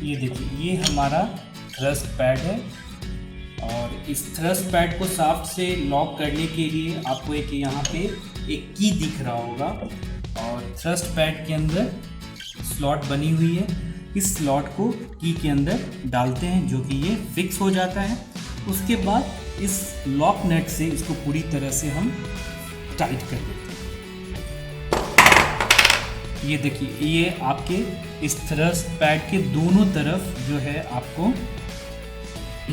ये देखिए, ये हमारा थ्रस्ट पैड है और इस थ्रस्ट पैड को शाफ्ट से लॉक करने के लिए आपको एक यहाँ पे एक की दिख रहा होगा और थ्रस्ट पैड के अंदर स्लॉट बनी हुई है। इस स्लॉट को की के अंदर डालते हैं जो कि ये फिक्स हो जाता है। उसके बाद इस लॉक नट से इसको पूरी तरह से हम टाइट कर देते हैं। ये देखिए, ये आपके इस थ्रस्ट पैड के दोनों तरफ जो है आपको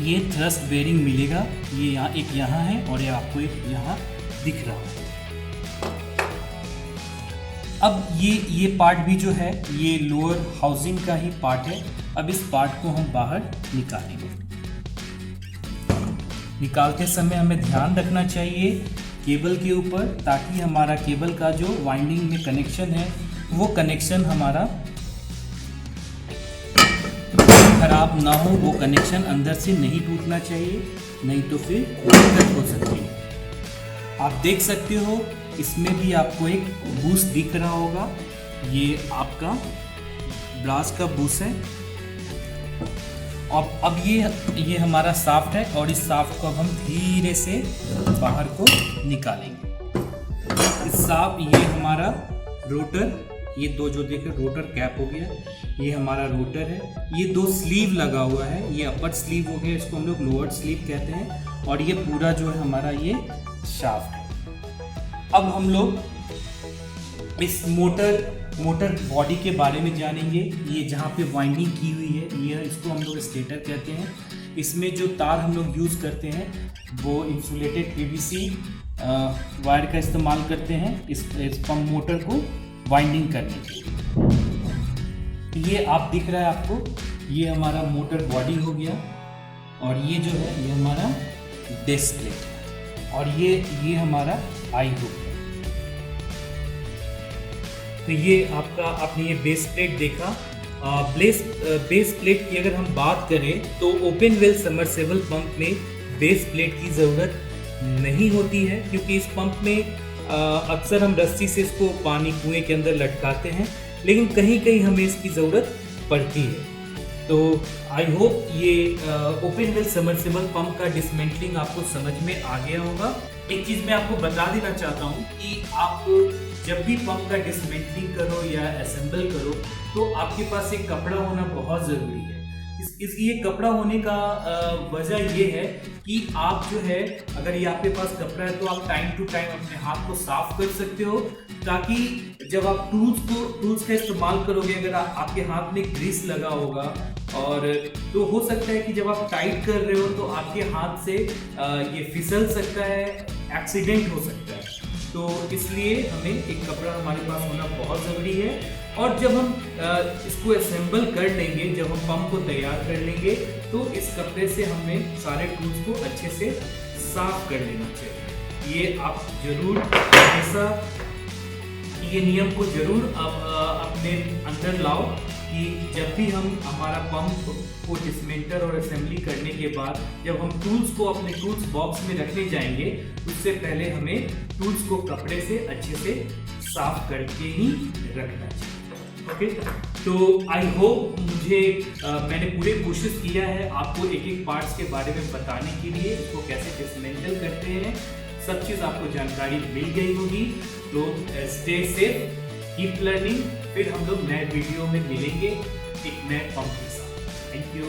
ये थ्रस्ट बेरिंग मिलेगा। ये यहाँ है और ये आपको एक यहाँ दिख रहा है। अब ये पार्ट भी जो है ये लोअर हाउसिंग का ही पार्ट है। अब इस पार्ट को हम बाहर निकालेंगे। निकालते समय हमें ध्यान रखना चाहिए केबल के ऊपर, ताकि हमारा केबल का जो वाइंडिंग में कनेक्शन है वो कनेक्शन हमारा खराब ना हो, वो कनेक्शन अंदर से नहीं टूटना चाहिए, नहीं तो फिर दिक्कत हो सकती है। आप देख सकते हो इसमें भी आपको एक बूस दिख रहा होगा, ये आपका ब्रास का बूस है। अब ये हमारा शाफ्ट है और इस शाफ्ट को अब हम धीरे से बाहर को निकालेंगे। ये हमारा रोटर, ये दो जो देखे रोटर कैप हो गया, ये हमारा रोटर है। ये दो स्लीव लगा हुआ है, ये अपर स्लीव हो गया, इसको हम लोग लोअर स्लीव कहते हैं, और ये पूरा जो है हमारा ये शाफ्ट है। अब हम लोग इस मोटर बॉडी के बारे में जानेंगे। ये जहाँ पे वाइंडिंग की हुई है, ये इसको हम लोग स्टेटर कहते हैं। इसमें जो तार हम लोग यूज़ करते हैं वो इंसुलेटेड पीवीसी वायर का इस्तेमाल करते हैं इस पंप मोटर को वाइंडिंग करने के लिए। ये आप दिख रहा है आपको, ये हमारा मोटर बॉडी हो गया और ये जो है ये हमारा बेस प्लेट और ये हमारा आई हुक है। तो ये आपने ये बेस प्लेट देखा। बेस प्लेट की अगर हम बात करें तो ओपन वेल सबमर्सिबल पंप में बेस प्लेट की ज़रूरत नहीं होती है, क्योंकि इस पंप में अक्सर हम रस्सी से इसको पानी कुएं के अंदर लटकाते हैं, लेकिन कहीं कहीं हमें इसकी ज़रूरत पड़ती है। तो आई होप ये ओपन वेल सबमर्सिबल पंप का डिसमेंटलिंग आपको समझ में आ गया होगा। एक चीज़ मैं आपको बता देना चाहता हूँ कि आप जब भी पंप का डिसमेंटलिंग करो या असेंबल करो तो आपके पास एक कपड़ा होना बहुत ज़रूरी है। ये कपड़ा होने का वजह ये है कि आप जो है, अगर ये आपके पास कपड़ा है तो आप टाइम टू टाइम अपने हाथ को साफ कर सकते हो, ताकि जब आप टूल्स का इस्तेमाल करोगे, अगर आपके हाथ में ग्रीस लगा होगा और तो हो सकता है कि जब आप टाइट कर रहे हो तो आपके हाथ से ये फिसल सकता है, एक्सीडेंट हो सकता है। तो इसलिए हमें एक कपड़ा हमारे पास होना बहुत ज़रूरी है। और जब हम इसको असेंबल कर लेंगे, जब हम पंप को तैयार कर लेंगे, तो इस कपड़े से हमें सारे टूल्स को अच्छे से साफ कर लेना चाहिए। ये आप जरूर ऐसा ये नियम को जरूर अपने अंदर लाओ कि जब भी हम हमारा पंप को डिसमेंटल और असेंबली करने के बाद जब हम टूल्स को अपने टूल्स बॉक्स में रखने जाएंगे, उससे पहले हमें टूल्स को कपड़े से अच्छे से साफ करके ही रखना चाहिए। ओके, तो आई होप मैंने पूरी कोशिश किया है आपको एक एक पार्ट्स के बारे में बताने के लिए, इसको कैसे डिसमेंटल करते हैं, सब चीज़ आपको जानकारी मिल गई होगी। तो स्टे सेफ, कीप लर्निंग। फिर हम लोग नए वीडियो में मिलेंगे एक नए पंप के साथ। Thank you.